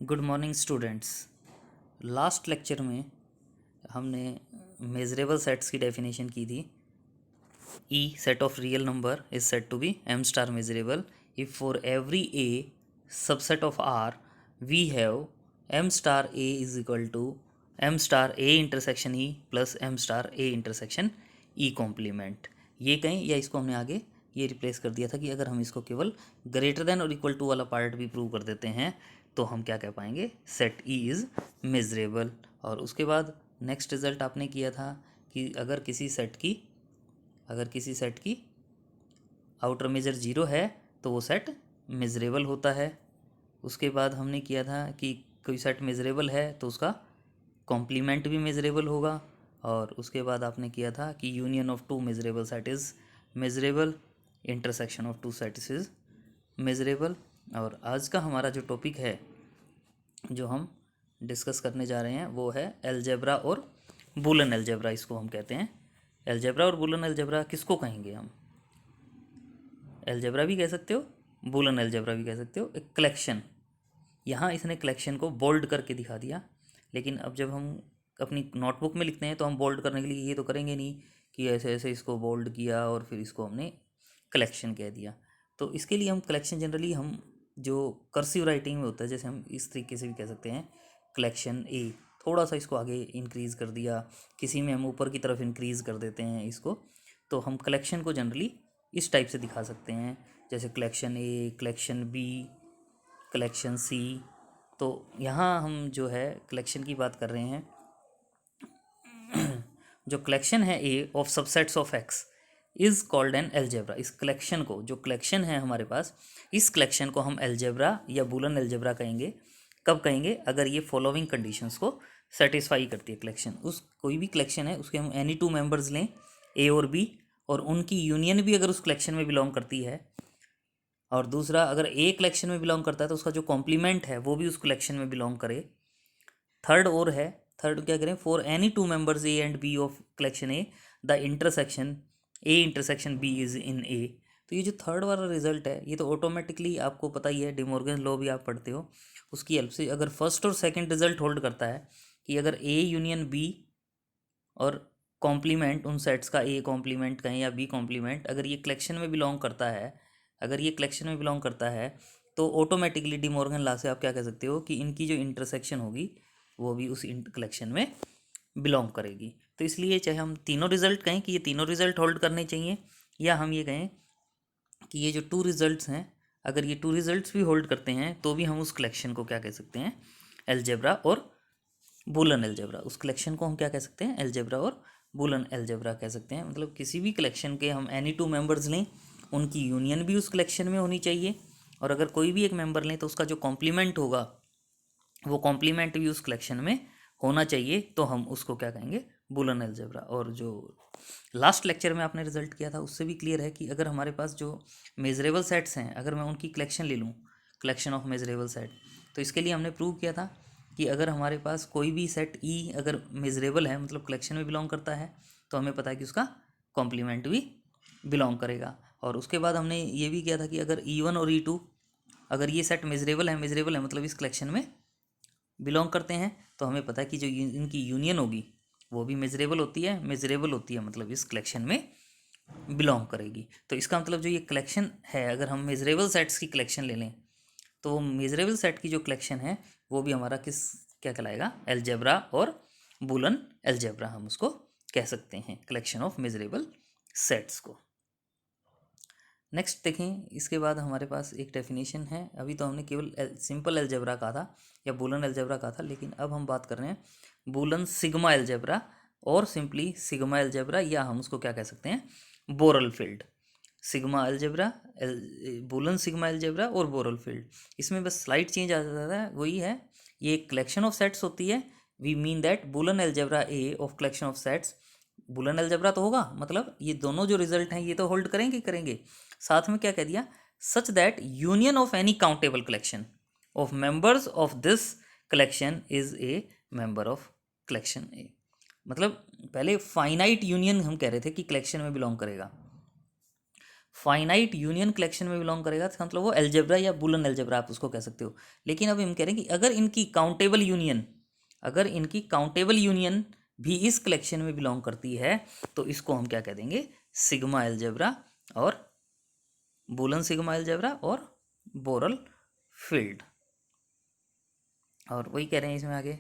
Good morning students. Last lecture में हमने measurable sets की डेफिनेशन की थी। E set of real number is said to be m star measurable if for every a subset of R we have m star a is equal to m star a intersection E plus m star a intersection E complement। ये कहें या इसको हमने आगे ये replace कर दिया था कि अगर हम इसको केवल ग्रेटर देन और इक्वल टू वाला पार्ट भी प्रूव कर देते हैं तो हम क्या कह पाएंगे, सेट E इज़ मेजरेबल। और उसके बाद नेक्स्ट रिजल्ट आपने किया था कि अगर किसी सेट की आउटर मेजर जीरो है तो वो सेट मेजरेबल होता है। उसके बाद हमने किया था कि कोई सेट मेजरेबल है तो उसका कॉम्प्लीमेंट भी मेजरेबल होगा। और उसके बाद आपने किया था कि union of two measurable set is measurable, intersection of two sets is measurable. और आज का हमारा जो टॉपिक है जो हम डिस्कस करने जा रहे हैं वो है अलजेब्रा और बूलन अलजेब्रा, इसको हम कहते हैं। अलजेब्रा और बूलन अलजेब्रा किसको कहेंगे हम? अलजेब्रा भी कह सकते हो, बूलन अलजेब्रा भी कह सकते हो। एक कलेक्शन, यहाँ इसने कलेक्शन को बोल्ड करके दिखा दिया, लेकिन अब जब हम अपनी नोटबुक में लिखते हैं तो हम बोल्ड करने के लिए ये तो करेंगे नहीं कि ऐसे ऐसे इसको बोल्ड किया और फिर इसको हमने कलेक्शन कह दिया। तो इसके लिए हम कलेक्शन जनरली हम जो कर्सिव राइटिंग में होता है, जैसे हम इस तरीके से भी कह सकते हैं कलेक्शन ए, थोड़ा सा इसको आगे इंक्रीज़ कर दिया, किसी में हम ऊपर की तरफ इंक्रीज़ कर देते हैं इसको, तो हम कलेक्शन को जनरली इस टाइप से दिखा सकते हैं, जैसे कलेक्शन ए, कलेक्शन बी, कलेक्शन सी। तो यहाँ हम जो है कलेक्शन की बात कर रहे हैं। जो कलेक्शन है A of subsets of X is called an algebra. इस कलेक्शन को, जो कलेक्शन है हमारे पास, इस कलेक्शन को हम अलजेब्रा या बूलन अलजेब्रा कहेंगे। कब कहेंगे? अगर ये फॉलोइंग कंडीशंस को सेटिस्फाई करती है कलेक्शन। उस कोई भी कलेक्शन है उसके हम एनी टू मेंबर्स लें, ए और बी, और उनकी यूनियन भी अगर उस कलेक्शन में बिलोंग करती है, और दूसरा अगर ए कलेक्शन में बिलोंग करता है तो उसका जो कॉम्प्लीमेंट है वो भी उस कलेक्शन में बिलोंग करे। थर्ड और है, थर्ड क्या करें, for any two members A and B of collection A the intersection A intersection B is in A. तो ये जो थर्ड वाला रिजल्ट है ये तो ऑटोमेटिकली आपको पता ही है, डिमॉर्गन लॉ भी आप पढ़ते हो, उसकी हेल्प से अगर फर्स्ट और सेकंड रिजल्ट होल्ड करता है कि अगर ए यूनियन बी और कॉम्प्लीमेंट उन सेट्स का, ए कॉम्प्लीमेंट कहें या बी कॉम्प्लीमेंट, अगर ये कलेक्शन में बिलोंग करता है, अगर ये कलेक्शन में बिलोंग करता है तो ऑटोमेटिकली डिमॉर्गन लॉ से आप क्या कह सकते हो कि इनकी जो इंटरसेक्शन होगी वो भी उस कलेक्शन में बिलोंग करेगी। तो इसलिए चाहे हम तीनों रिजल्ट कहें कि ये तीनों रिजल्ट होल्ड करने चाहिए, या हम ये कहें कि ये जो टू रिजल्ट्स हैं, अगर ये टू रिजल्ट्स भी होल्ड करते हैं तो भी हम उस कलेक्शन को क्या कह सकते हैं, अलजेब्रा और बूलन अलजेब्रा। उस कलेक्शन को हम क्या कह सकते हैं, अलजेब्रा और बूलन अलजेब्रा कह सकते हैं। मतलब किसी भी कलेक्शन के हम एनी टू मेंबर्स लें, उनकी यूनियन भी उस कलेक्शन में होनी चाहिए, और अगर कोई भी एक मेंबर लें तो उसका जो कॉम्प्लीमेंट होगा वो कॉम्प्लीमेंट भी उस कलेक्शन में होना चाहिए, तो हम उसको क्या कहेंगे, बूलन अलजेब्रा। और जो लास्ट लेक्चर में आपने रिजल्ट किया था उससे भी क्लियर है कि अगर हमारे पास जो मेजरेबल सेट्स हैं, अगर मैं उनकी कलेक्शन ले लूँ, कलेक्शन ऑफ मेजरेबल सेट, तो इसके लिए हमने प्रूव किया था कि अगर हमारे पास कोई भी सेट ई अगर मेजरेबल है, मतलब कलेक्शन में बिलोंग करता है, तो हमें पता है कि उसका कॉम्प्लीमेंट भी बिलोंग करेगा। और उसके बाद हमने ये भी किया था कि अगर E1 और E2 अगर ये सेट मेजरेबल है मतलब इस कलेक्शन में बिलोंग करते हैं, तो हमें पता है कि जो इनकी यूनियन होगी वो भी मेजरेबल होती है मतलब इस कलेक्शन में बिलोंग करेगी। तो इसका मतलब जो ये कलेक्शन है, अगर हम मेजरेबल सेट्स की कलेक्शन ले लें तो वो मेजरेबल सेट की जो कलेक्शन है वो भी हमारा क्या कहलाएगा, अलजेब्रा और बूलन अलजेब्रा हम उसको कह सकते हैं, कलेक्शन ऑफ मेजरेबल सेट्स को। नेक्स्ट देखें, इसके बाद हमारे पास एक डेफिनेशन है। अभी तो हमने केवल सिंपल अलजेब्रा कहा था या बूलन अलजेब्रा कहा था, लेकिन अब हम बात कर रहे हैं बूलन सिग्मा अलजेब्रा और सिंपली सिग्मा अलजेब्रा, या हम उसको क्या कह सकते हैं, Borel field. Sigma algebra, Boolean sigma algebra और बोरल फील्ड, इसमें बस स्लाइड चेंज आ जाता है, वही है। ये एक कलेक्शन ऑफ सेट्स होती है। We mean that Boolean algebra a of collection of sets, Boolean algebra तो होगा, मतलब ये दोनों जो रिजल्ट हैं ये तो होल्ड करेंगे। साथ में क्या कह दिया, such that union of any countable collection of members of this collection is a member of collection A. मतलब पहले फाइनाइट यूनियन हम कह रहे थे कि कलेक्शन में बिलोंग करेगा, फाइनाइट यूनियन कलेक्शन में बिलोंग करेगा तो मतलब वो एल्जेब्रा या बुलन एल्जेब्रा आप उसको कह सकते हो। लेकिन अब हम कह रहे हैं कि अगर इनकी काउंटेबल यूनियन भी इस कलेक्शन में बिलोंग करती है तो इसको हम क्या कह देंगे, सिग्मा एल्जेब्रा और बुलन सिग्मा एल्जेब्रा और बोरल फील्ड। और वही कह रहे हैं इसमें आगे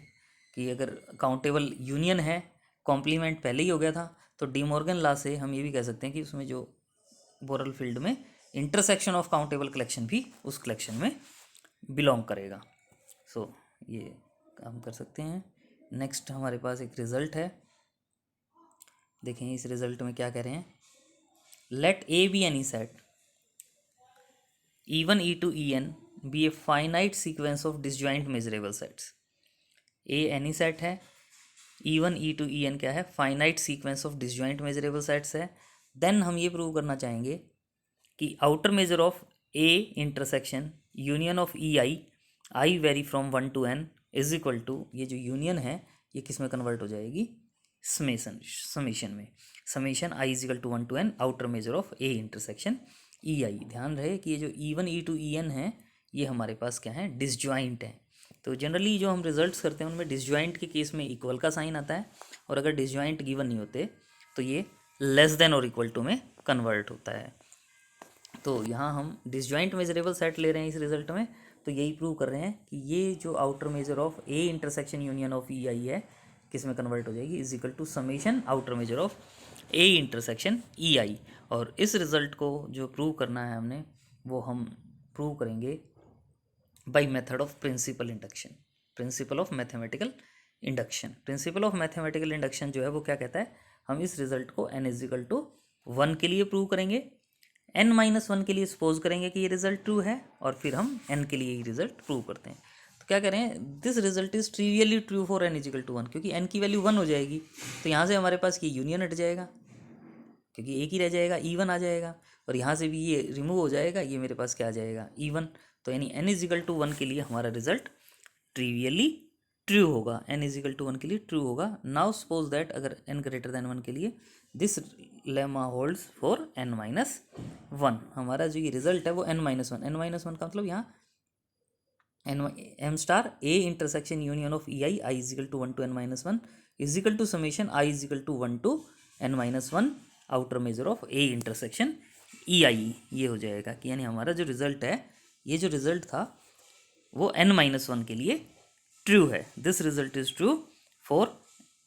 कि अगर काउंटेबल यूनियन है, कॉम्प्लीमेंट पहले ही हो गया था, तो डी मॉर्गन लॉ से हम ये भी कह सकते हैं कि उसमें जो बोरल फील्ड में इंटरसेक्शन ऑफ काउंटेबल कलेक्शन भी उस कलेक्शन में बिलोंग करेगा। सो ये काम कर सकते हैं। नेक्स्ट हमारे पास एक रिजल्ट है, देखें इस रिजल्ट में क्या कह रहे हैं। Let A be any set E1 E2 En be a finite sequence of disjoint measurable sets। A any set है, E1 E2 En क्या है, finite sequence of disjoint measurable sets है। देन हम ये प्रूव करना चाहेंगे कि outer measure of A intersection union of I vary from 1 to n is equal to, ये जो यूनियन है ये किस में कन्वर्ट हो जाएगी, समेशन में। Summation i is equal to 1 to n outer measure of A intersection i. ध्यान रहे कि ये जो E1 E2 En है ये हमारे पास क्या है, डिसजॉइंट है। तो जनरली जो हम रिजल्ट्स करते हैं उनमें डिसजॉइंट के केस में इक्वल का साइन आता है, और अगर डिसजॉइंट गिवन नहीं होते तो ये लेस देन और इक्वल टू में कन्वर्ट होता है। तो यहाँ हम डिसजॉइंट मेजरेबल सेट ले रहे हैं इस रिजल्ट में, तो यही प्रूव कर रहे हैं कि ये जो outer measure of A intersection union of i है किस में कन्वर्ट हो जाएगी, is equal to summation outer measure of A intersection i. और इस रिजल्ट को जो प्रूव करना है हमने वो हम प्रूव करेंगे by method of principle induction, principle of mathematical induction. Principle of mathematical induction जो है वो क्या कहता है, हम इस रिजल्ट को n इज इक्वल टू 1 के लिए प्रूव करेंगे, n-1 के लिए सपोज करेंगे कि ये रिजल्ट ट्रू है, और फिर हम n के लिए ही रिजल्ट प्रूव करते हैं। तो क्या करें, this result is trivially true for n is equal to 1, क्योंकि n की वैल्यू 1 हो जाएगी तो यहाँ से हमारे पास ये यूनियन हट जाएगा क्योंकि एक ही रह जाएगा, E1 आ जाएगा, और यहाँ से भी ये रिमूव हो जाएगा, ये मेरे पास क्या आ जाएगा, E1। तो यानी n इज इक्वल टू 1 के लिए हमारा रिजल्ट ट्रिवियली ट्रू होगा, n इज इक्वल टू 1 के लिए ट्रू होगा। नाउ सपोज दैट अगर n ग्रेटर देन 1 के लिए this lemma holds for n-1, हमारा जो ये रिजल्ट है वो n-1, n-1 का मतलब यहाँ m star a intersection union of I is equal to 1 to n-1 is equal to summation i is equal to 1 to n-1 outer measure of A intersection i. ये हो जाएगा कि यानी हमारा जो रिजल्ट है, ये जो रिजल्ट था वो n-1 के लिए ट्रू है। This result is true for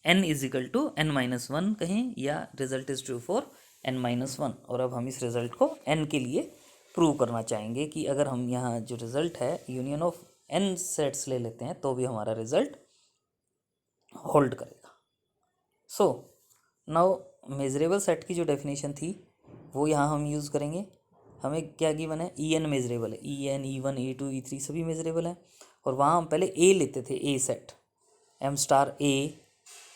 n is equal to n-1 कहें, या result is true for n-1। और अब हम इस रिजल्ट को n के लिए प्रूव करना चाहेंगे कि अगर हम यहाँ जो रिजल्ट है यूनियन ऑफ n सेट्स ले लेते हैं तो भी हमारा रिजल्ट होल्ड करेगा। सो नाउ मेजरेबल सेट की जो डेफिनेशन थी वो यहाँ हम यूज़ करेंगे। हमें क्या गिवन है, ई एन मेजरेबल है, E N E1 E2 E3 सभी मेजरेबल हैं, और वहाँ हम पहले ए लेते थे, a set m star A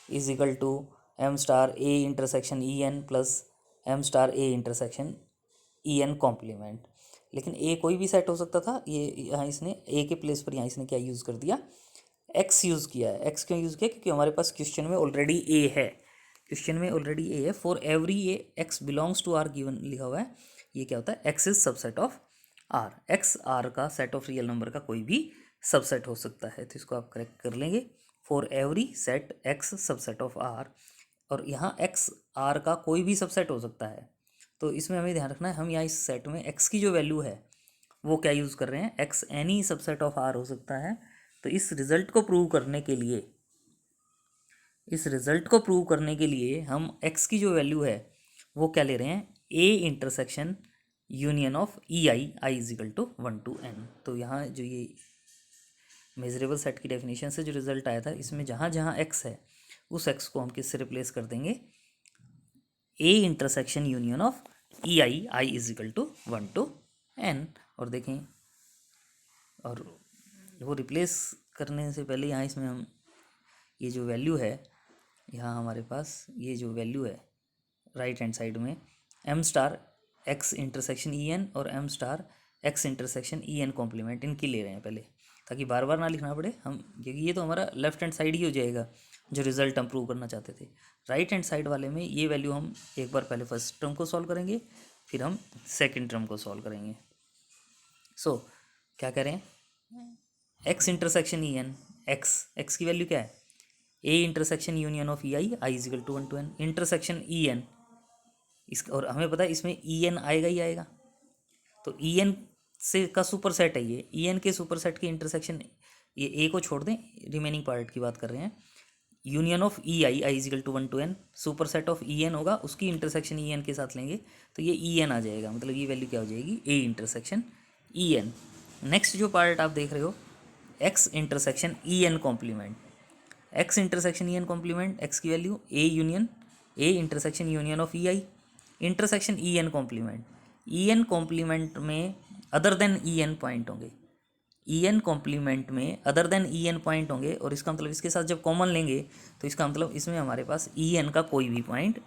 is equal to m star A intersection En plus m star A intersection En complement. लेकिन ए कोई भी सेट हो सकता था, ये यहाँ इसने ए के प्लेस पर यहाँ इसने क्या यूज़ कर दिया, एक्स यूज़ किया है। एक्स क्यों यूज़ किया, क्योंकि हमारे पास क्वेश्चन में ऑलरेडी ए है, क्वेश्चन में ऑलरेडी ए है। For every A X belongs to R given लिखा हुआ है, ये क्या होता है, X is subset of R, X R का सेट ऑफ रियल नंबर का कोई भी सबसेट हो सकता है, तो इसको आप करेक्ट कर लेंगे। For every set X subset of R, और यहाँ एक्स आर का कोई भी सबसेट हो सकता है, तो इसमें हमें ध्यान रखना है, हम यहाँ इस सेट में एक्स की जो वैल्यू है वो क्या यूज़ कर रहे हैं, X any subset of R हो सकता है। तो इस रिजल्ट को प्रूव करने के लिए, इस रिजल्ट को प्रूव करने के लिए हम x की जो वैल्यू है वो क्या ले रहे हैं, a intersection union of I is equal to 1 to n। तो यहाँ जो ये मेजरेबल सेट की डेफिनेशन से जो रिजल्ट आया था, इसमें जहाँ जहाँ x है उस x को हम किससे रिप्लेस कर देंगे, a intersection union of I is equal to 1 to n। और देखें, और वो रिप्लेस करने से पहले यहाँ इसमें हम ये जो वैल्यू है, यहाँ हमारे पास ये जो वैल्यू है राइट हैंड साइड में m star x intersection En और m star x intersection En complement, इनकी ले रहे हैं पहले, ताकि बार बार ना लिखना पड़े हम, क्योंकि ये तो हमारा लेफ्ट हैंड साइड ही हो जाएगा जो रिजल्ट हम प्रूव करना चाहते थे। राइट हैंड साइड वाले में ये वैल्यू हम एक बार पहले फर्स्ट टर्म को सॉल्व करेंगे, फिर हम सेकेंड टर्म को सॉल्व करेंगे। सो क्या करें, X intersection E N, X की वैल्यू क्या है, A intersection union of E I is equal to 1 to n intersection E N, इस और हमें पता है इसमें ई एन आएगा ही आएगा, तो ई एन से का सुपर सेट है ये, ई एन के सुपर सेट की इंटरसेक्शन, ये ए को छोड़ दें, रिमेनिंग पार्ट की बात कर रहे हैं, union of E I is equal to 1 to n, super set of E N होगा, उसकी इंटरसेक्शन ई एन के साथ लेंगे तो ये ई एन आ जाएगा, मतलब ये वैल्यू क्या हो जाएगी, A intersection E N. Next जो पार्ट आप देख रहे हो, X intersection E N complement, X intersection E N complement, X की value A union, A intersection union of E i intersection E N complement, E N complement में other than E N point होंगे, E N complement में other than E N point होंगे, और इसका मतलब इसके साथ जब कॉमन लेंगे तो इसका मतलब इसमें हमारे पास ई एन का कोई भी पॉइंट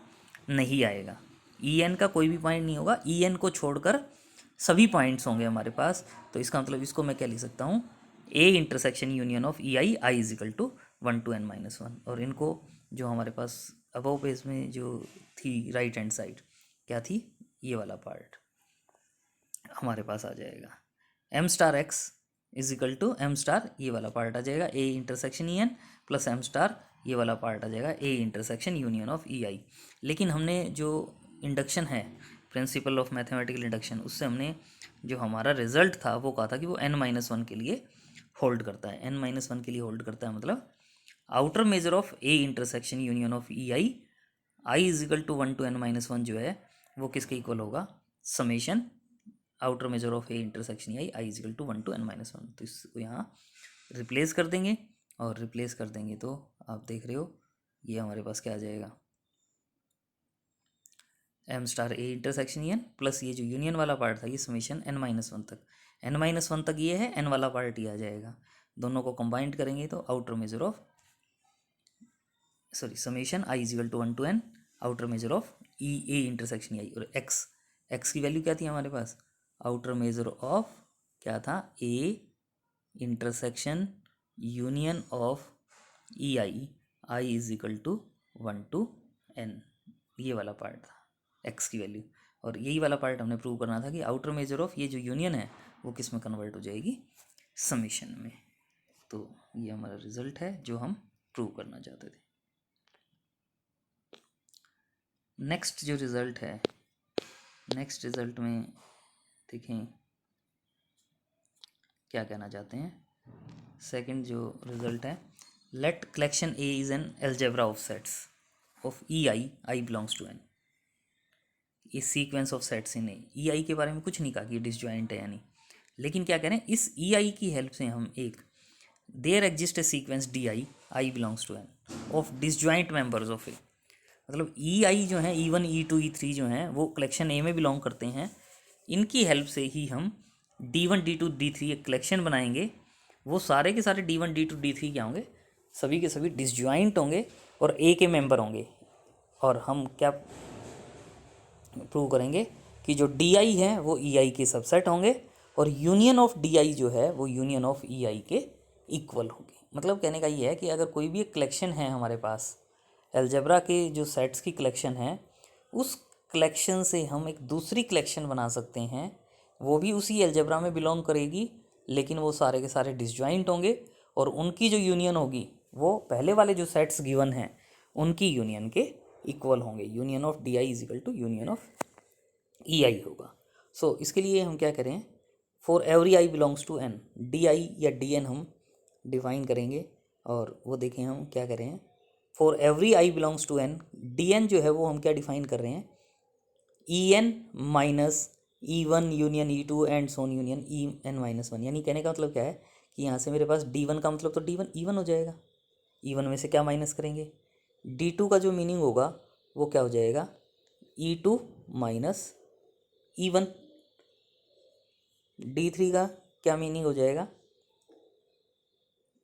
नहीं आएगा, ई एन का कोई भी पॉइंट नहीं होगा, ई एन को छोड़कर सभी पॉइंट्स होंगे हमारे पास, तो इसका मतलब इसको मैं क्या लिख सकता हूँ, A intersection union of E I is equal to 1 to n - 1, और इनको जो हमारे पास अबव पेज में जो थी राइट हैंड साइड क्या थी, ये वाला पार्ट हमारे पास आ जाएगा, M star X is equal to M star, ये वाला पार्ट आ जाएगा A intersection E N plus M star, ये वाला पार्ट आ जाएगा A intersection union of E I. लेकिन हमने जो इंडक्शन है, प्रिंसिपल ऑफ मैथमेटिकल इंडक्शन, उससे हमने जो हमारा रिजल्ट था वो कहा था कि वो n-1 के लिए होल्ड करता है, n-1 के लिए होल्ड करता है, मतलब outer measure of A intersection union of E I is equal to 1 to n-1 जो है वो किसके इक्वल होगा, summation outer measure of A intersection E I is equal to 1 to n-1, तो इसको यहाँ रिप्लेस कर देंगे, और रिप्लेस कर देंगे तो आप देख रहे हो ये हमारे पास क्या आ जाएगा, M star A intersection E N plus ये जो यूनियन वाला पार्ट था ये समेशन n-1 तक, n-1 तक ये है, n वाला पार्ट ये आ जाएगा, दोनों को कंबाइंड करेंगे तो outer measure of summation i is equal to 1 to n outer measure of E A intersection i, और एक्स की वैल्यू क्या थी हमारे पास, आउटर मेजर ऑफ क्या था, A intersection union of E I is equal to 1 to n, ये वाला part था एक्स की वैल्यू, और यही वाला पार्ट हमने प्रूव करना था कि आउटर मेजर ऑफ ये जो यूनियन है वो किस में कन्वर्ट हो जाएगी, समीशन में। तो ये हमारा रिजल्ट है जो हम प्रूव करना चाहते थे। नेक्स्ट जो रिज़ल्ट है, नेक्स्ट रिज़ल्ट में देखें क्या कहना चाहते हैं, सेकंड जो रिज़ल्ट है, let collection A is an algebra of sets of E I belongs to N, ये sequence of sets in A, E I के बारे में कुछ नहीं कहा कि डिसजॉइंट है यानी, लेकिन क्या कह रहे हैं, इस ई आई की हेल्प से हम एक there exist a sequence D i belongs to N of disjoint members of A, मतलब ई आई जो है E1 E2 E3 जो हैं वो कलेक्शन ए में बिलोंग करते हैं, इनकी हेल्प से ही हम D1 D2 D3 एक कलेक्शन बनाएंगे, वो सारे के सारे D1 D2 D3 क्या होंगे, सभी के सभी डिसजॉइंट होंगे और ए के मेंबर होंगे, और हम क्या प्रूव करेंगे कि जो डी आई है वो ई आई के सबसेट होंगे, और यूनियन ऑफ डी आई जो है वो यूनियन ऑफ ई आई के इक्वल होगी। मतलब कहने का ये है कि अगर कोई भी एक कलेक्शन है हमारे पास, अलजेब्रा के जो सेट्स की कलेक्शन है, उस कलेक्शन से हम एक दूसरी कलेक्शन बना सकते हैं, वो भी उसी अलजेब्रा में बिलोंग करेगी, लेकिन वो सारे के सारे डिसजॉइंट होंगे, और उनकी जो यूनियन होगी वो पहले वाले जो सेट्स गिवन हैं उनकी यूनियन के इक्वल होंगे, union of D i is equal to union of E i होगा। सो इसके लिए हम क्या करें, for every I belongs to N, D i या डी एन हम डिफाइन करेंगे, और वो देखें हम क्या करें, for every I belongs to N, D N जो है वो हम क्या डिफाइन कर रहे हैं, E N minus E1 union E2 and so on union EN-1, यानी कहने का मतलब क्या है कि यहाँ से मेरे पास D1 का मतलब तो D1 E1 हो जाएगा, E1 में से क्या माइनस करेंगे, D2 का जो मीनिंग होगा वो क्या हो जाएगा, E2 माइनस E1, D3 का क्या मीनिंग हो जाएगा,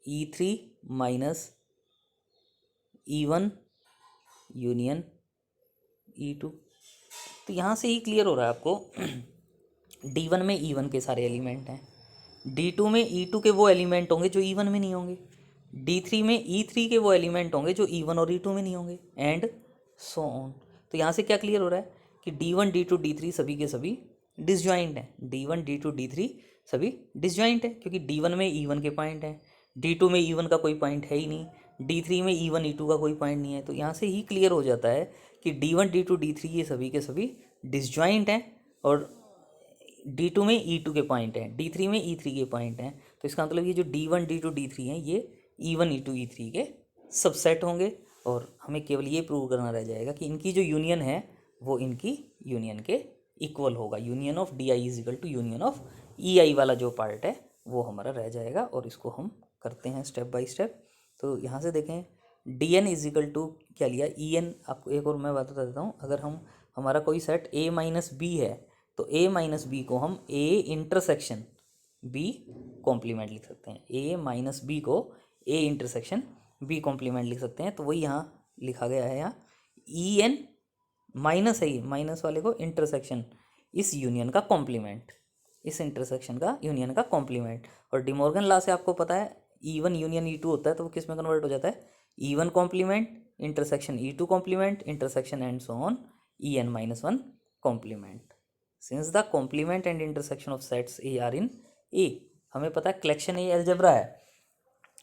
E3 minus E1 union E2। तो यहाँ से ही क्लियर हो रहा है आपको D1 में E1 के सारे एलिमेंट हैं, D2 में E2 के वो एलिमेंट होंगे जो E1 में नहीं होंगे, D3 में E3 के वो एलिमेंट होंगे जो E1 और E2 में नहीं होंगे, एंड सो ऑन। तो यहाँ से क्या क्लियर हो रहा है कि D1 D2 D3 सभी के सभी डिसजॉइंट हैं। D1 D2 D3 सभी डिसजॉइंट है क्योंकि D1 में E1 के पॉइंट हैं, D2 में E1 का कोई पॉइंट है ही नहीं, D3 में E1 E2 का कोई पॉइंट नहीं है। तो यहाँ से ही क्लियर हो जाता है कि D1 D2 D3 ये सभी के सभी डिसजॉइंट हैं और D2 में E2 के पॉइंट हैं, D3 में E3 के पॉइंट हैं। तो इसका मतलब ये जो D1 D2 D3 हैं ये E1 E2 E3 के सबसेट होंगे और हमें केवल ये प्रूव करना रह जाएगा कि इनकी जो यूनियन है वो इनकी यूनियन के इक्वल होगा। Union of D I is equal to union of E i वाला जो पार्ट है वो हमारा रह जाएगा और इसको हम करते हैं स्टेप बाय स्टेप। तो यहाँ से देखें D N is equal to क्या लिया, ई एन। आपको एक और मैं बता देता हूँ, अगर हम हमारा कोई सेट ए माइनस बी है तो ए माइनस बी को हम ए इंटरसेक्शन बी कॉम्प्लीमेंट लिख सकते हैं। ए माइनस बी को ए इंटरसेक्शन बी कॉम्प्लीमेंट लिख सकते हैं। तो वही यहाँ लिखा गया है, यहाँ ई एन माइनस है, माइनस वाले को इंटरसेक्शन इस यूनियन का कॉम्प्लीमेंट, इस इंटरसेक्शन का यूनियन का कॉम्प्लीमेंट। और डिमॉर्गन लॉ से आपको पता है E1 यूनियन E2 होता है तो वो किस में कन्वर्ट हो जाता है, E1 complement intersection E2 complement intersection and so on En-1 complement. Since the complement and intersection of sets A are in A, हमें पता है कलेक्शन ए अलजेब्रा है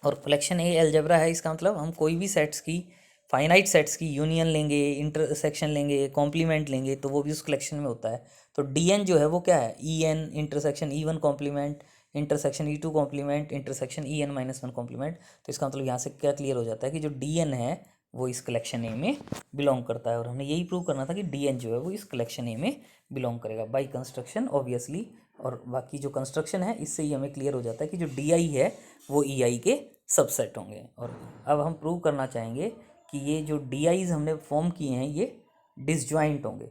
और कलेक्शन ए अलजेब्रा है, इसका मतलब हम कोई भी सेट्स की, फाइनाइट सेट्स की यूनियन लेंगे, इंटरसेक्शन लेंगे, कॉम्प्लीमेंट लेंगे तो वो भी उस कलेक्शन में होता है। तो डी एन जो है वो क्या है, E N intersection E1 complement intersection E2 complement intersection En-1 complement. तो इसका मतलब यहाँ से क्या क्लियर हो जाता है कि जो डी एन है वो इस कलेक्शन ए में बिलोंग करता है और हमें यही प्रूव करना था कि डी एन जो है वो इस कलेक्शन ए में बिलोंग करेगा बाई कंस्ट्रक्शन ऑब्वियसली। और बाकी जो कंस्ट्रक्शन है इससे ही हमें क्लियर हो जाता है कि जो डी आई है वो ई आई के सबसेट होंगे। और अब हम प्रूव करना चाहेंगे कि ये जो डी आईज हमने फॉर्म किए हैं ये डिसजॉइंट होंगे।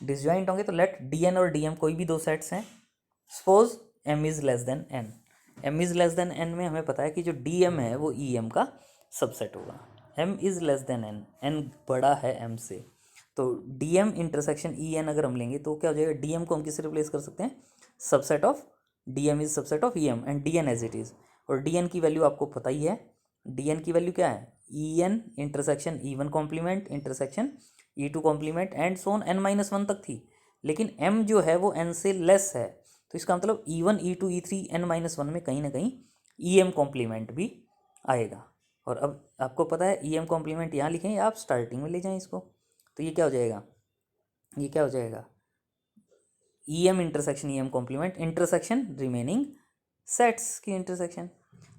डिसजॉइंट होंगे तो लेट डी एन और डी एम कोई भी दो सेट्स हैं, suppose M is less than N. M is less than N में हमें पता है कि जो डी एम है वो ई एम का सबसेट होगा। M is less than N, N बड़ा है एम से, तो D M intersection E N अगर हम लेंगे तो क्या हो जाएगा, डी एम को हम किससे रिप्लेस कर सकते हैं, subset of D M is subset of E M and D N as it is. और डी एन की वैल्यू आपको पता ही है, डी एन की वैल्यू क्या है, E N intersection E1 complement intersection E2 complement and so on N-1 तक थी, लेकिन M जो है वो N से लेस है। तो इसका मतलब E1 E2 E3 N-1 में कहीं ना कहीं EM कॉम्प्लीमेंट भी आएगा। और अब आपको पता है EM कॉम्प्लीमेंट यहाँ लिखें या आप स्टार्टिंग में ले जाएं इसको, तो ये क्या हो जाएगा, ये क्या हो जाएगा, EM intersection EM complement intersection remaining sets की इंटरसेक्शन।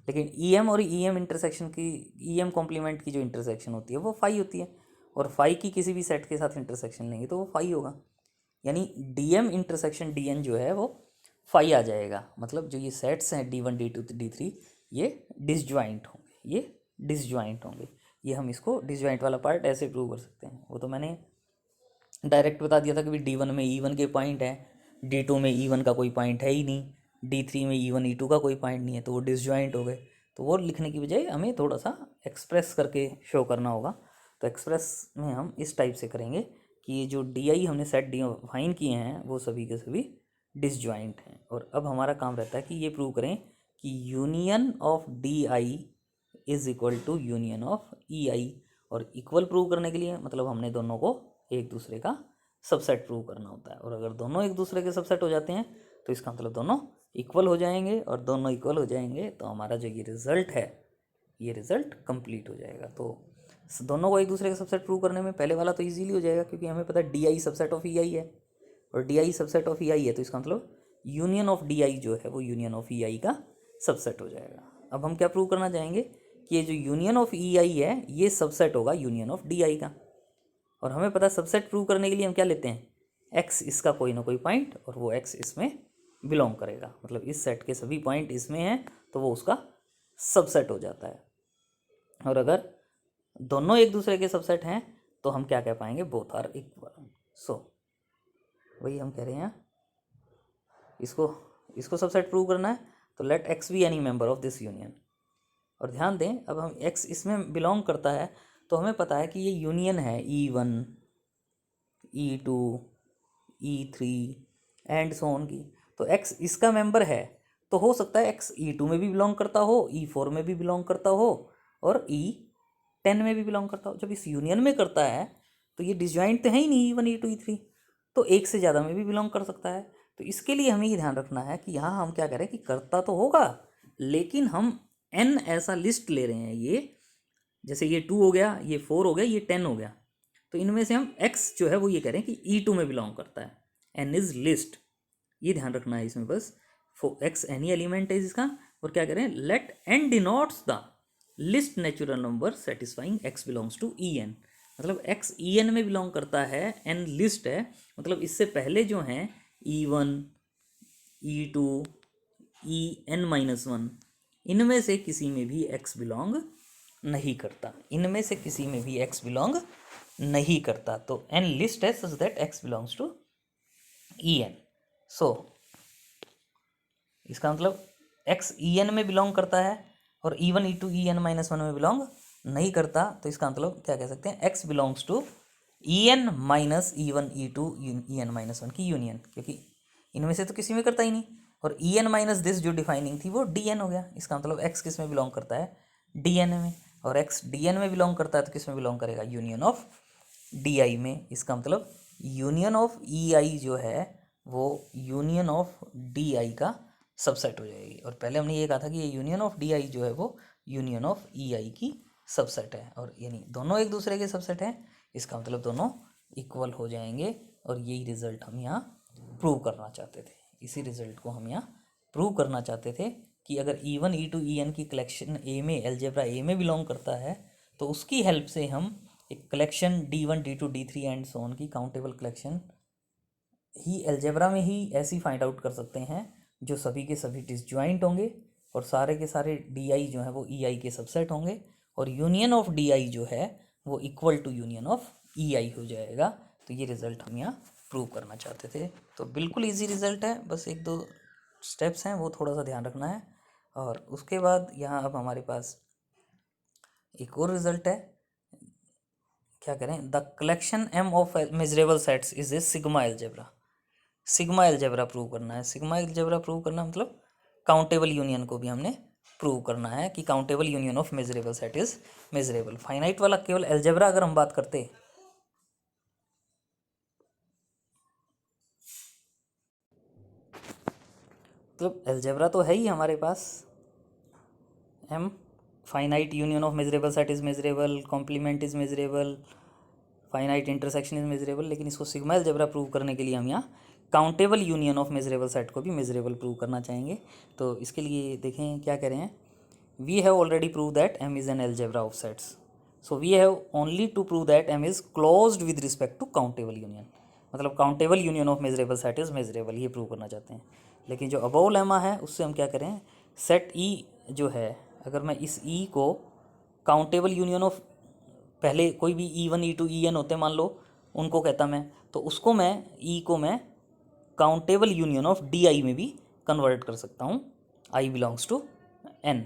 लेकिन EM और EM इंटरसेक्शन की, EM कॉम्प्लीमेंट की जो इंटरसेक्शन होती है वो फाई होती है और फाई की किसी भी सेट के साथ इंटरसेक्शन लेंगे तो वो फाई होगा। यानी DM इंटरसेक्शन DN जो है वो फाई आ जाएगा। मतलब जो ये सेट्स हैं D1 D2 D3 ये डिसजॉइंट होंगे, ये डिसजॉइंट होंगे। ये हम इसको डिसजॉइंट वाला पार्ट ऐसे प्रूव कर सकते हैं। वो तो मैंने डायरेक्ट बता दिया था कि D1 में E1 के पॉइंट है, D2 में E1 का कोई पॉइंट है ही नहीं, D3 में E1 E2 का कोई पॉइंट नहीं है, तो वो डिसजॉइंट हो गए। तो वो लिखने की बजाय हमें थोड़ा सा एक्सप्रेस करके शो करना होगा। तो एक्सप्रेस में हम इस टाइप से करेंगे कि ये जो डी आई हमने सेट डिफाइन किए हैं वो सभी के सभी डिसजॉइंट हैं। और अब हमारा काम रहता है कि ये प्रूव करें कि union of D I is equal to union of E I. और इक्वल प्रूव करने के लिए मतलब हमने दोनों को एक दूसरे का सबसेट प्रूव करना होता है। और अगर दोनों एक दूसरे के सबसेट हो जाते हैं तो इसका मतलब दोनों इक्वल हो जाएंगे, और दोनों इक्वल हो जाएंगे तो हमारा जो ये रिज़ल्ट है ये रिज़ल्ट कंप्लीट हो जाएगा। तो दोनों को एक दूसरे का सबसेट प्रूव करने में पहले वाला तो इजीली हो जाएगा क्योंकि हमें पता है D I subset of E आई है और D I subset of E आई है, तो इसका मतलब यूनियन ऑफ डी आई जो है वो यूनियन ऑफ ई आई का सबसेट हो जाएगा। अब हम क्या प्रूव करना चाहेंगे कि ये जो यूनियन ऑफ ई आई है ये सबसेट होगा यूनियन ऑफ डी आई का। और हमें पता है सबसेट प्रूव करने के लिए हम क्या लेते हैं, एक्स इसका कोई ना कोई पॉइंट और वो एक्स इसमें बिलोंग करेगा। मतलब इस सेट के सभी पॉइंट इसमें हैं तो वो उसका सबसेट हो जाता है। और अगर दोनों एक दूसरे के सबसेट हैं तो हम क्या कह पाएंगे, बोथ आर इक्वल। सो वही हम कह रहे हैं, इसको सबसेट प्रूव करना है तो let X be any member of this union. और ध्यान दें अब हम एक्स इसमें बिलोंग करता है तो हमें पता है कि ये यूनियन है E1 E2 E3 and so on की। तो x इसका मेंबर है तो हो सकता है x E2 में भी बिलोंग करता हो, E4 में भी बिलोंग करता हो और E10 में भी बिलोंग करता हो। जब इस यूनियन में करता है तो ये डिसजॉइंट तो है ही नहीं E1 E2 E3, तो एक से ज़्यादा में भी बिलोंग कर सकता है। तो इसके लिए हमें ये ध्यान रखना है कि यहाँ हम क्या करें कि करता तो होगा, लेकिन हम n ऐसा लिस्ट ले रहे हैं, ये जैसे ये 2 हो गया, ये 4 हो गया, ये 10 हो गया, तो इनमें से हम x जो है वो ये करें कि E2 में बिलोंग करता है, n इज लिस्ट, ये ध्यान रखना है इसमें बस। x एनी एलिमेंट है इसका, और क्या करें, let n denotes the list natural number satisfying x belongs to En, मतलब x En में बिलोंग करता है, n लिस्ट है, मतलब इससे पहले जो हैं E1, E2, En-1, इनमें से किसी में भी x बिलोंग नहीं करता, इनमें से किसी में भी x बिलोंग नहीं करता। तो n लिस्ट है such that x belongs to En। So इसका मतलब x En में बिलोंग करता है और E1, E2, En-1 में बिलोंग नहीं करता, तो इसका मतलब क्या कह सकते हैं, x belongs to En minus E1, E2, En-1 की यूनियन, क्योंकि इनमें से तो किसी में करता ही नहीं, और En माइनस दिस जो डिफाइनिंग थी वो Dn हो गया। इसका मतलब x किस में बिलोंग करता है, Dn में, और x Dn में बिलोंग करता है तो किस में बिलोंग करेगा, यूनियन ऑफ Di में। इसका मतलब यूनियन ऑफ Ei जो है वो यूनियन ऑफ Di का सबसेट हो जाएगी, और पहले हमने ये कहा था कि ये यूनियन ऑफ Di जो है वो यूनियन ऑफ Ei की सबसेट है, और यानी दोनों एक दूसरे के सबसेट हैं, इसका मतलब दोनों इक्वल हो जाएंगे, और यही रिजल्ट हम यहाँ प्रूव करना चाहते थे। इसी रिजल्ट को हम यहाँ प्रूव करना चाहते थे कि अगर E1, E2, En की कलेक्शन ए में, एलजेब्रा ए में बिलोंग करता है, तो उसकी हेल्प से हम एक collection D1, D2, D3 and so on की काउंटेबल कलेक्शन ही एलजेब्रा में ही ऐसी फाइंड आउट कर सकते हैं जो सभी के सभी डिसजॉइंट होंगे, और सारे के सारे Di जो है वो Ei के सबसेट होंगे, और यूनियन ऑफ Di जो है वो equal to union of Ei हो जाएगा। तो ये रिज़ल्ट हम यहाँ प्रूव करना चाहते थे। तो बिल्कुल इजी रिज़ल्ट है, बस एक दो स्टेप्स हैं वो थोड़ा सा ध्यान रखना है। और उसके बाद यहाँ अब हमारे पास एक और रिज़ल्ट है, क्या करें, the collection M of measurable sets is a sigma algebra. Sigma algebra prove करना है। सिग्मा एलजेब्रा प्रूव करना मतलब काउंटेबल यूनियन को भी हमने प्रूव करना है कि countable union of measurable set is measurable. Finite वाला केवल एलजेब्रा अगर हम बात करते, मतलब एलजेब्रा तो है ही हमारे पास, M finite union of measurable set is measurable, complement is measurable, finite intersection is measurable, लेकिन इसको सिग्मा एलजेब्रा प्रूव करने के लिए हम यहाँ countable union of measurable set को भी मेजरेबल प्रूव करना चाहेंगे। तो इसके लिए देखें क्या कह रहे हैं, we have already prove that M is an algebra of sets, so we have only to prove that M is closed with respect to countable union, मतलब countable union of measurable set is measurable, ये prove करना चाहते हैं। लेकिन जो above lemma है उससे हम क्या करें, सेट E जो है, अगर मैं इस E को काउंटेबल यूनियन ऑफ, पहले कोई भी E1, E2, En होते मान लो, उनको कहता मैं, तो उसको मैं E को मैं काउंटेबल यूनियन ऑफ Di में भी कन्वर्ट कर सकता हूँ, I बिलोंग्स टू N,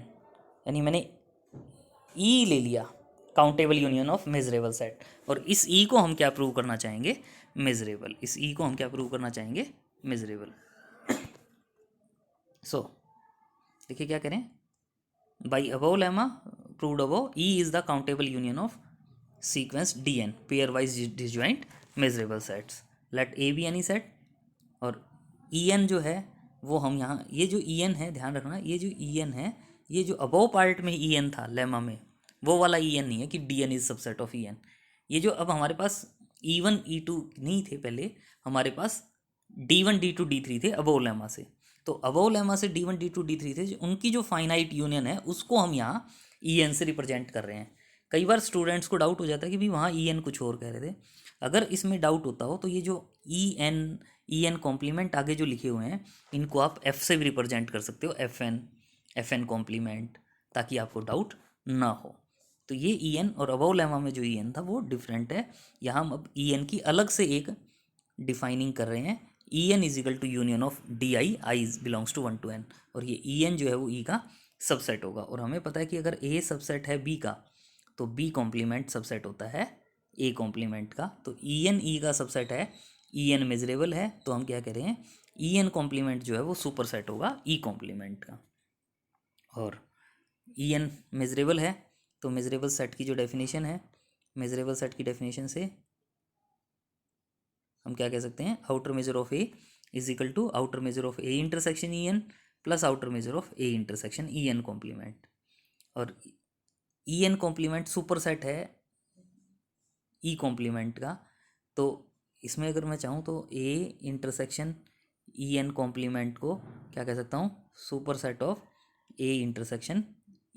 यानी मैंने E ले लिया countable union of measurable set, और इस E को हम क्या प्रूव करना चाहेंगे, मेजरेबल। इस E को हम क्या प्रूव करना चाहेंगे, मेजरेबल। सो देखिए क्या करें, by above lemma proved above, E is the countable union of sequence Dn pairwise disjoint measurable sets, let A be any set, और En जो है वो हम यहाँ, ये जो En है ध्यान रखना, ये जो En है, ये जो अबव पार्ट में En था लेमा में, वो वाला En नहीं है कि Dn is subset of En। ये जो अब हमारे पास E1, E2 नहीं थे पहले, हमारे पास D1, D2, D3 थे अबव लेमा से, तो अबव लेमा से D1, D2, D3 थे, उनकी जो फाइनाइट यूनियन है उसको हम यहाँ En से रिप्रेजेंट कर रहे हैं। कई बार स्टूडेंट्स को डाउट हो जाता है कि भाई वहाँ En कुछ और कह रहे थे। अगर इसमें डाउट होता हो तो ये जो En कॉम्प्लीमेंट आगे जो लिखे हुए हैं, इनको आप F से भी रिप्रेजेंट कर सकते हो, FN कॉम्प्लीमेंट, ताकि आपको डाउट ना हो। तो ये En और अबव लेमा में जो En था वो डिफरेंट है। यहाँ हम अब En की अलग से एक डिफाइनिंग कर रहे हैं, En is equal to union of I belongs to 1 to N, और ये En जो है वो E का सबसेट होगा, और हमें पता है कि अगर A सबसेट है B का, तो B कॉम्प्लीमेंट सबसेट होता है A कॉम्प्लीमेंट का। तो En E का सबसेट है, En मेजरेबल है, तो हम क्या कह रहे हैं, En कॉम्प्लीमेंट जो है वो सुपर सेट होगा E कॉम्प्लीमेंट का। और En मेजरेबल है, तो मेजरेबल सेट की जो डेफिनेशन है, मेजरेबल सेट की डेफिनेशन से हम क्या कह सकते हैं, outer measure of A is equal to outer measure of A intersection E N plus outer measure of A intersection E N complement. और E N complement super set है E complement का, तो इसमें अगर मैं चाहूँ तो A intersection E N complement को क्या कह सकता हूँ, super set of A intersection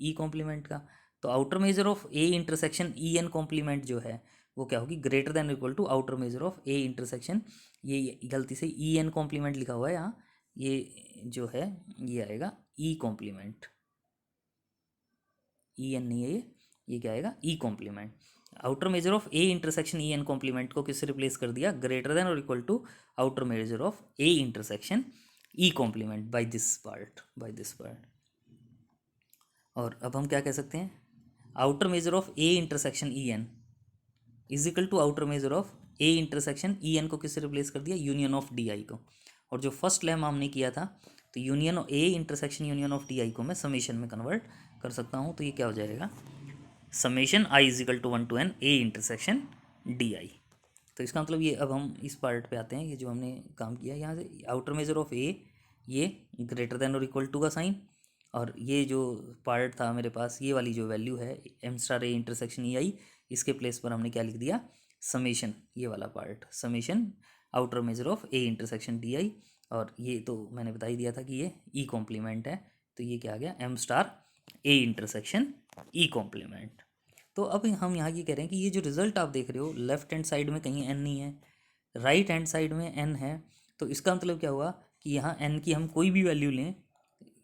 E complement का। तो outer measure of A intersection E N complement जो है वो क्या होगी, greater than equal to outer measure of A intersection, ये गलती से ई एन कॉम्प्लीमेंट लिखा हुआ है यहाँ, ये जो है ये आएगा ई कॉम्प्लीमेंट, ई एन नहीं है ये क्या आएगा, E complement. Outer measure of A intersection E N complement को किससे रिप्लेस कर दिया, ग्रेटर देन और equal to outer measure of A intersection E complement by this part. और अब हम क्या कह सकते हैं, outer measure of A intersection E N is equal to outer measure of A intersection E N को किससे रिप्लेस कर दिया, यूनियन ऑफ डी आई को। और जो फर्स्ट लेम हमने किया था, तो union of A intersection union of D आई को मैं समेशन में कन्वर्ट कर सकता हूँ, तो ये क्या हो जाएगा, summation I is equal to 1 to n A intersection D I. तो इसका मतलब ये, अब हम इस पार्ट पे आते हैं, ये जो हमने काम किया यहाँ से, आउटर मेजर ऑफ ए ये ग्रेटर देन और इक्वल टू का साइन, और ये जो पार्ट था मेरे पास, ये वाली जो वैल्यू है M star A intersection E I, इसके प्लेस पर हमने क्या लिख दिया, समेशन, ये वाला part summation outer measure of A intersection D आई। और ये तो मैंने बता ही दिया था कि ये ई कॉम्प्लीमेंट है, तो ये क्या आ गया, M star A intersection E complement. तो अब हम यहाँ ये कह रहे हैं कि ये जो रिजल्ट आप देख रहे हो, लेफ्ट हैंड साइड में कहीं एन नहीं है, राइट हैंड साइड में एन है, तो इसका मतलब क्या हुआ कि यहाँ एन की हम कोई भी वैल्यू लें,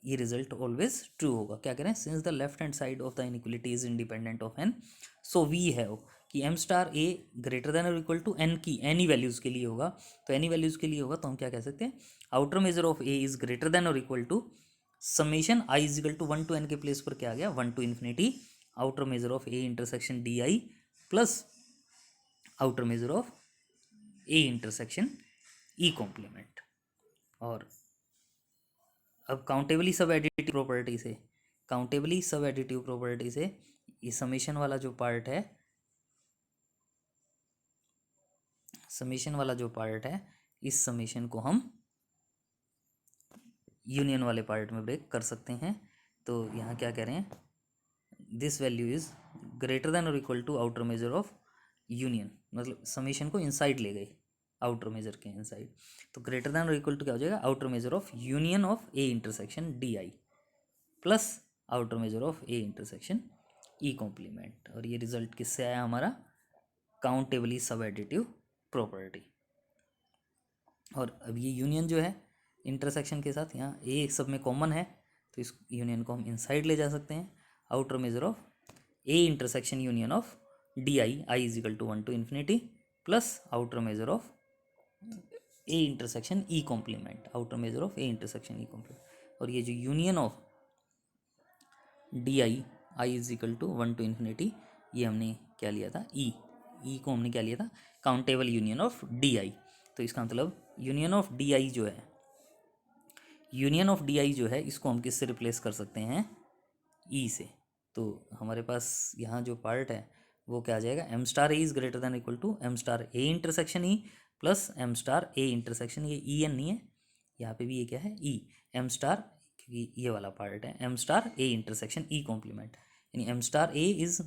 ये रिजल्ट ऑलवेज ट्रू होगा। क्या करें, since the left hand side of the inequality is independent of N, so we है कि M star A greater than और इक्वल टू एन की एनी वैल्यूज़ के लिए होगा। तो एनी वैल्यूज़ के लिए होगा तो हम क्या कह सकते हैं, outer measure of A is greater than और equal to summation I is equal to 1 to n के प्लेस पर क्या आ गया, 1 to infinity outer measure of A intersection D I plus outer measure of A intersection E complement. और अब countably सब additive property से ये समेशन वाला जो पार्ट है, इस समेशन को हम यूनियन वाले पार्ट में ब्रेक कर सकते हैं। तो यहाँ क्या कह रहे हैं, this value is greater than और equal to outer measure of union, मतलब समेशन को इनसाइड ले गए, आउटर मेजर के इनसाइड, तो ग्रेटर देन और इक्वल टू क्या हो जाएगा, outer measure of union of A intersection D I plus outer measure of A intersection E complement. और ये रिजल्ट किससे आया हमारा, काउंटेबली सब एडिटिव प्रॉपर्टी। और अब ये यूनियन जो है इंटरसेक्शन के साथ, यहाँ ए सब में कॉमन है, तो इस यूनियन को हम इनसाइड ले जा सकते हैं, outer measure of A intersection union of D I is equal to 1 to infinity plus outer measure of A intersection E complement, outer measure of A intersection E complement. और ये जो union of D I is equal to 1 to infinity, ये हमने क्या लिया था, ई को हमने क्या लिया था, countable union of D I. तो इसका मतलब यूनियन ऑफ डी आई जो है, इसको हम किससे रिप्लेस कर सकते हैं, ई से। तो हमारे पास यहाँ जो पार्ट है वो क्या आ जाएगा, M star A is greater than equal to M star A intersection E plus M star A intersection, ये ई एन नहीं है, यहाँ पे भी ये क्या है, ई एम स्टार, क्योंकि ये वाला पार्ट है M star A intersection E complement, यानी M star A is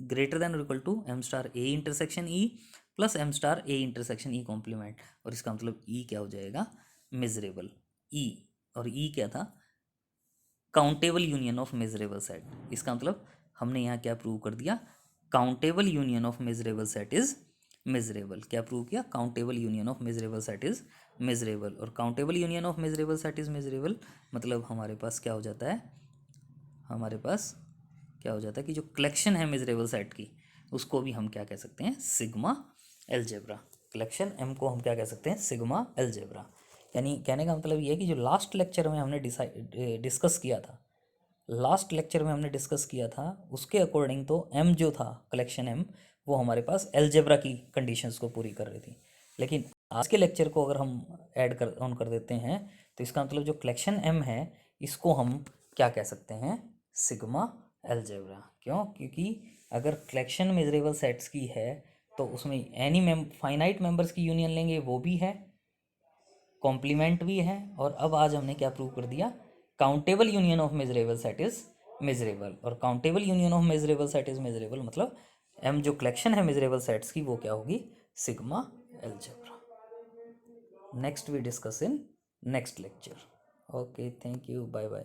greater than और equal to M star A intersection E plus M star A intersection E complement. और इसका मतलब ई क्या हो जाएगा, मेजरेबल ई, और ई क्या था, countable union of measurable set. इसका मतलब हमने यहाँ क्या प्रूव कर दिया, countable union of measurable set is measurable. क्या प्रूव किया, countable union of measurable set is measurable. और countable union of measurable set is measurable मतलब हमारे पास क्या हो जाता है, कि जो कलेक्शन है मेजरेबल सेट की, उसको भी हम क्या कह सकते हैं, सिग्मा एलजेब्रा। कलेक्शन एम को हम क्या कह सकते हैं, सिग्मा एलजेब्रा। यानी कहने का मतलब ये है कि जो लास्ट लेक्चर में हमने डिस्कस किया था, उसके अकॉर्डिंग तो एम जो था, कलेक्शन एम, वो हमारे पास एलजेब्रा की कंडीशंस को पूरी कर रही थी। लेकिन आज के लेक्चर को अगर हम ऑन कर देते हैं, तो इसका मतलब जो कलेक्शन एम है, इसको हम क्या कह सकते हैं, सिग्मा एलजेब्रा। क्यों, क्योंकि अगर कलेक्शन मेजरेबल सेट्स की है तो उसमें एनी फाइनाइट मेंबर्स की यूनियन लेंगे वो भी है, कॉम्प्लीमेंट भी है, और अब आज हमने क्या प्रूव कर दिया, countable union of measurable set is measurable. और countable union of measurable set is measurable मतलब एम जो कलेक्शन है मेजरेबल सेट्स की वो क्या होगी, sigma algebra. Next we discuss in next lecture. Okay, thank you, bye bye.